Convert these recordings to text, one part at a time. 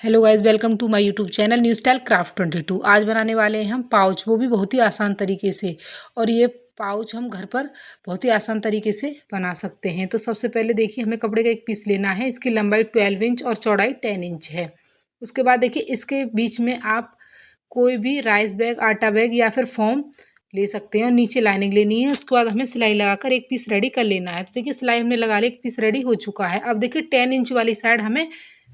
Hello guys, welcome to my YouTube channel new style craft 22। आज बनाने वाले हैं हम पाउच, वो भी बहुत ही आसान तरीके से। और ये पाउच हम घर पर बहुत ही आसान तरीके से बना सकते हैं। तो सबसे पहले देखिए, हमें कपड़े का एक पीस लेना है। इसकी लंबाई 12 इंच और चौड़ाई 10 इंच है। उसके बाद देखिए, इसके बीच में आप कोई भी राइस बैग, आटा बैग या फिर फोम ले सकते हैं। और नीचे लाइनिंग लेनी है। उसके बाद हमें सिलाई लगाकर एक पीस रेडी कर लेना है। तो देखिए, सिलाई हमने लगा ली, एक पीस रेडी हो चुका है। अब देखिए, 10 इंच वाली साइड हमें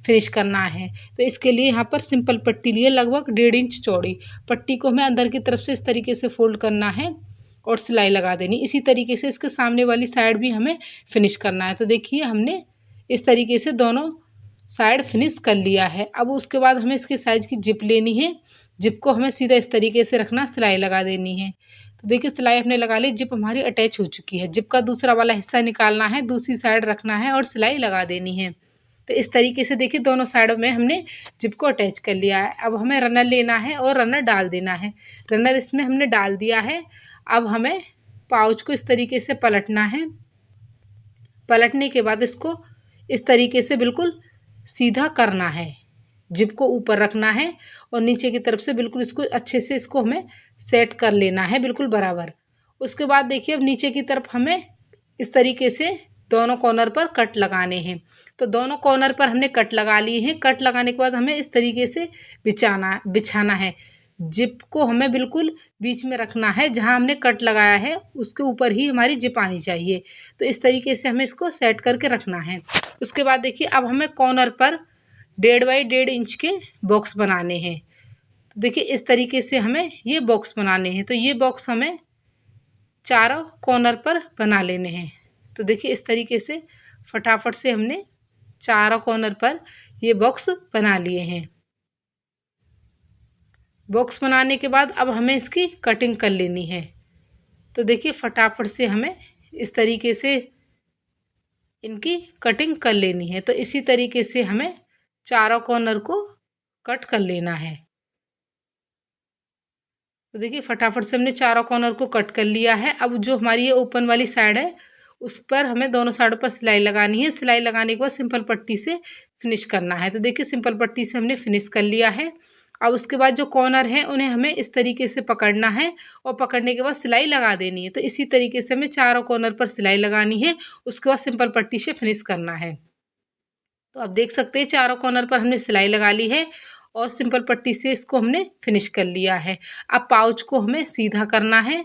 फिनिश करना है। तो इसके लिए यहाँ पर सिंपल पट्टी लिए, लगभग 1.5 इंच चौड़ी। पट्टी को हमें अंदर की तरफ से इस तरीके से फोल्ड करना है और सिलाई लगा देनी। इसी तरीके से इसके सामने वाली साइड भी हमें फिनिश करना है। तो देखिए, हमने इस तरीके से दोनों साइड फिनिश कर लिया है। अब उसके बाद हमें इसके साइज की जिप लेनी है। जिप को हमें सीधा इस तरीके से रखना, सिलाई लगा देनी है। तो देखिए, सिलाई हमने लगा ली, जिप हमारी अटैच हो चुकी है। जिप का दूसरा वाला हिस्सा निकालना है, दूसरी साइड रखना है और सिलाई लगा देनी है। तो इस तरीके से देखिए, दोनों साइडों में हमने जिप को अटैच कर लिया है। अब हमें रनर लेना है और रनर डाल देना है। रनर इसमें हमने डाल दिया है। अब हमें पाउच को इस तरीके से पलटना है। पलटने के बाद इसको इस तरीके से बिल्कुल सीधा करना है। जिप को ऊपर रखना है और नीचे की तरफ से बिल्कुल इसको अच्छे से इसको हमें सेट कर लेना है, बिल्कुल बराबर। उसके बाद देखिए, अब नीचे की तरफ हमें इस तरीके से दोनों कॉर्नर पर कट लगाने हैं। तो दोनों कॉर्नर पर हमने कट लगा लिए हैं। कट लगाने के बाद हमें इस तरीके से बिछाना है। जिप को हमें बिल्कुल बीच में रखना है, जहां हमने कट लगाया है उसके ऊपर ही हमारी जिप आनी चाहिए। तो इस तरीके से हमें इसको सेट करके रखना है। उसके बाद देखिए, अब हमें कॉर्नर पर 1.5 बाई 1.5 इंच के बॉक्स बनाने हैं। तो देखिए, इस तरीके से हमें ये बॉक्स बनाने हैं। तो ये बॉक्स हमें चारों कॉर्नर पर बना लेने हैं। तो देखिए, इस तरीके से फटाफट से हमने चारों कॉर्नर पर ये बॉक्स बना लिए हैं। बॉक्स बनाने के बाद अब हमें इसकी कटिंग कर लेनी है। तो देखिए, फटाफट से हमें इस तरीके से इनकी कटिंग कर लेनी है। तो इसी तरीके से हमें चारों कॉर्नर को कट कर लेना है। तो देखिए, फटाफट से हमने चारों कॉर्नर को कट कर लिया है। अब जो हमारी ये ओपन वाली साइड है, उस पर हमें दोनों साइडों पर सिलाई लगानी है। सिलाई लगाने के बाद सिंपल पट्टी से फिनिश करना है। तो देखिए, सिंपल पट्टी से हमने फिनिश कर लिया है। अब उसके बाद जो कॉर्नर है उन्हें हमें इस तरीके से पकड़ना है और पकड़ने के बाद सिलाई लगा देनी है। तो इसी तरीके से हमें चारों कॉर्नर पर सिलाई लगानी है। उसके बाद सिंपल पट्टी से फिनिश करना है। तो आप देख सकते हैं, चारों कॉर्नर पर हमने सिलाई लगा ली है और सिंपल पट्टी से इसको हमने फिनिश कर लिया है। अब पाउच को हमें सीधा करना है,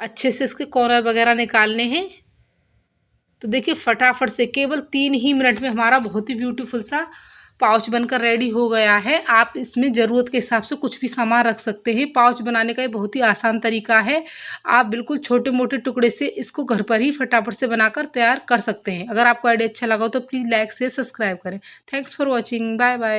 अच्छे से इसके कॉर्नर वगैरह निकालने हैं। तो देखिए, फटाफट से केवल 3 ही मिनट में हमारा बहुत ही ब्यूटीफुल सा पाउच बनकर रेडी हो गया है। आप इसमें ज़रूरत के हिसाब से कुछ भी सामान रख सकते हैं। पाउच बनाने का ये बहुत ही आसान तरीका है। आप बिल्कुल छोटे मोटे टुकड़े से इसको घर पर ही फटाफट से बनाकर तैयार कर सकते हैं। अगर आपको आइडिया अच्छा लगा हो तो प्लीज़ लाइक से सब्सक्राइब करें। Thanks for watching. Bye bye.